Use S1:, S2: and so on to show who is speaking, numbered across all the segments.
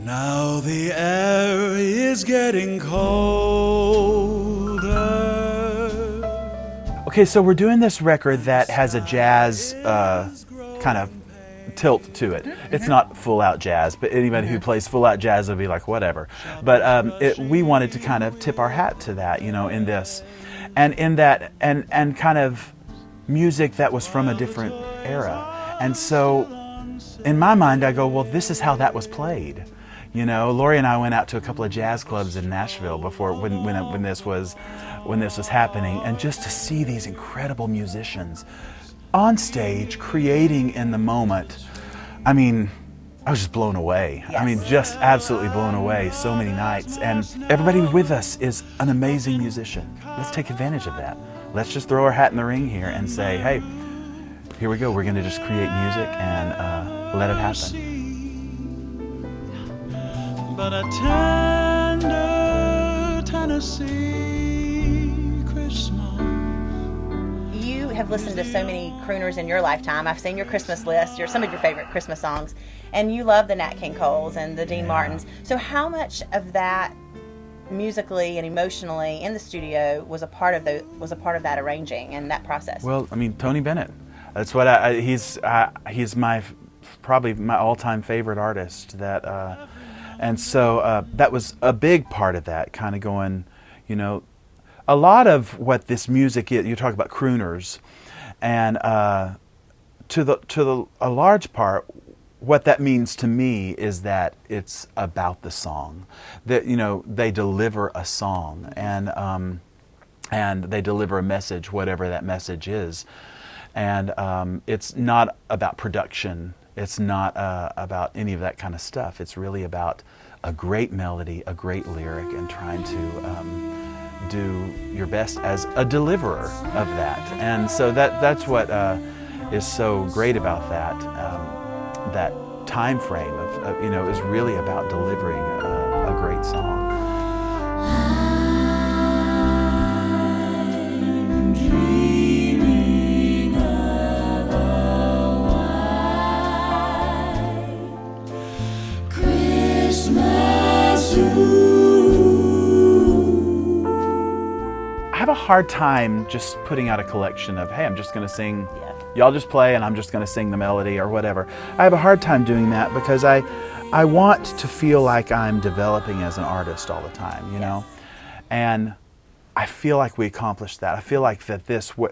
S1: Now the air is getting colder.
S2: Okay, so we're doing this record that has a jazz kind of tilt to it. It's not full out jazz, but anybody who plays full out jazz will be like, whatever. But we wanted to kind of tip our hat to that, in this. And in that, and kind of music that was from a different era. And so in my mind, I go, well, this is how that was played. Lori and I went out to a couple of jazz clubs in Nashville before when this was happening, and just to see these incredible musicians on stage creating in the moment. I mean, I was just blown away.
S3: Yes.
S2: I mean, just absolutely blown away so many nights. And everybody with us is an amazing musician. Let's take advantage of that. Let's just throw our hat in the ring here and say, hey, here we go. We're going to just create music and let it happen.
S1: But a tender Tennessee Christmas.
S3: You have listened to so many crooners in your lifetime. I've seen your Christmas list, some of your favorite Christmas songs, and you love the Nat King Coles and the Dean Martins. So how much of that musically and emotionally in the studio was a part of that arranging and that process?
S2: Well, I mean, Tony Bennett. That's what he's probably my all-time favorite artist. And so that was a big part of that, kind of going, a lot of what this music is. You talk about crooners, and to a large part, what that means to me is that it's about the song. That they deliver a song, and they deliver a message, whatever that message is, and it's not about production. It's not about any of that kind of stuff. It's really about a great melody, a great lyric, and trying to do your best as a deliverer of that. And so that's what is so great about that. That time frame of is really about delivering a great song. I have a hard time just putting out a collection of, hey, I'm just going to sing, y'all just play and I'm just going to sing the melody or whatever. I have a hard time doing that because I want to feel like I'm developing as an artist all the time, know? And I feel like we accomplished that. I feel like that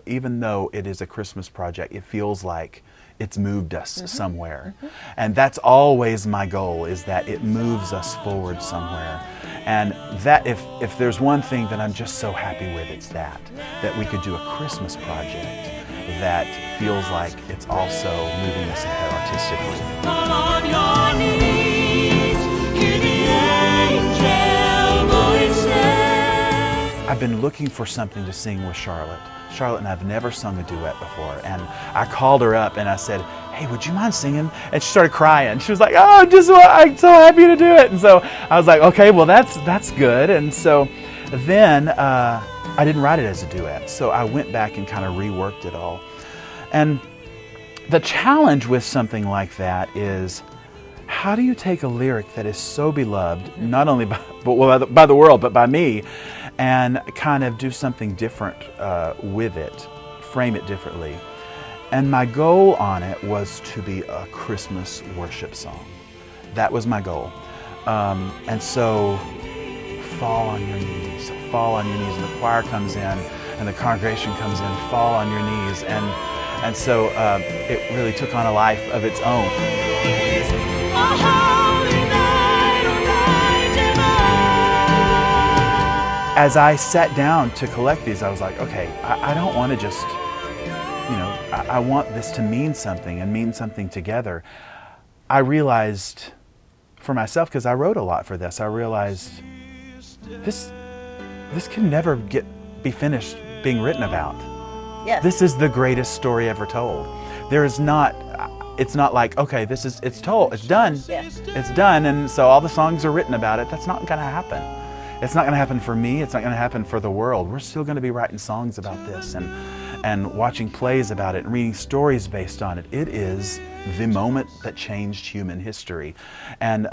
S2: even though it is a Christmas project, it feels like it's moved us somewhere. And that's always my goal, is that it moves us forward somewhere. And that if there's one thing that I'm just so happy with, it's that we could do a Christmas project that feels like it's also moving us ahead artistically.
S1: Fall on your knees, hear the angel voices.
S2: I've been looking for something to sing with Charlotte. Charlotte and I have never sung a duet before, and I called her up and I said, hey, would you mind singing? And she started crying. She was like, oh, I'm so happy to do it. And so I was like, okay, well, that's good. And so then I didn't write it as a duet, so I went back and kind of reworked it all. And the challenge with something like that is, how do you take a lyric that is so beloved, not only by the world, but by me, and kind of do something different with it, frame it differently? And my goal on it was to be a Christmas worship song. That was my goal. And so, fall on your knees. Fall on your knees. And the choir comes in, and the congregation comes in, fall on your knees. And so it really took on a life of its own. As I sat down to collect these, I was like, okay, I don't want to just, I want this to mean something and mean something together. I realized for myself, because I wrote a lot for this, I realized this can never be finished being written about.
S3: Yes.
S2: This is the greatest story ever told. It's not like, okay, it's told, it's done,
S3: Yes.
S2: it's done, and so all the songs are written about it. That's not going to happen. It's not going to happen for me. It's not going to happen for the world. We're still going to be writing songs about this, and watching plays about it and reading stories based on it. It is the moment that changed human history, and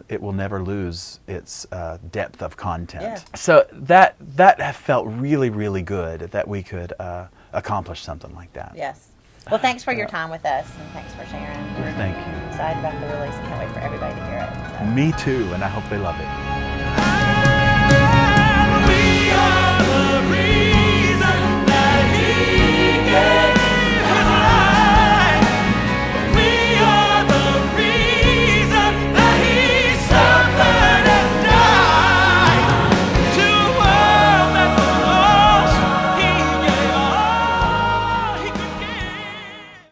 S2: it will never lose its depth of content.
S3: Yeah.
S2: So that felt really, really good that we could accomplish something like that.
S3: Yes. Well, thanks for your time with us, and thanks for sharing. We're
S2: Thank you.
S3: excited about the release. Can't wait for everybody to hear it. So.
S2: Me too, and I hope they love it.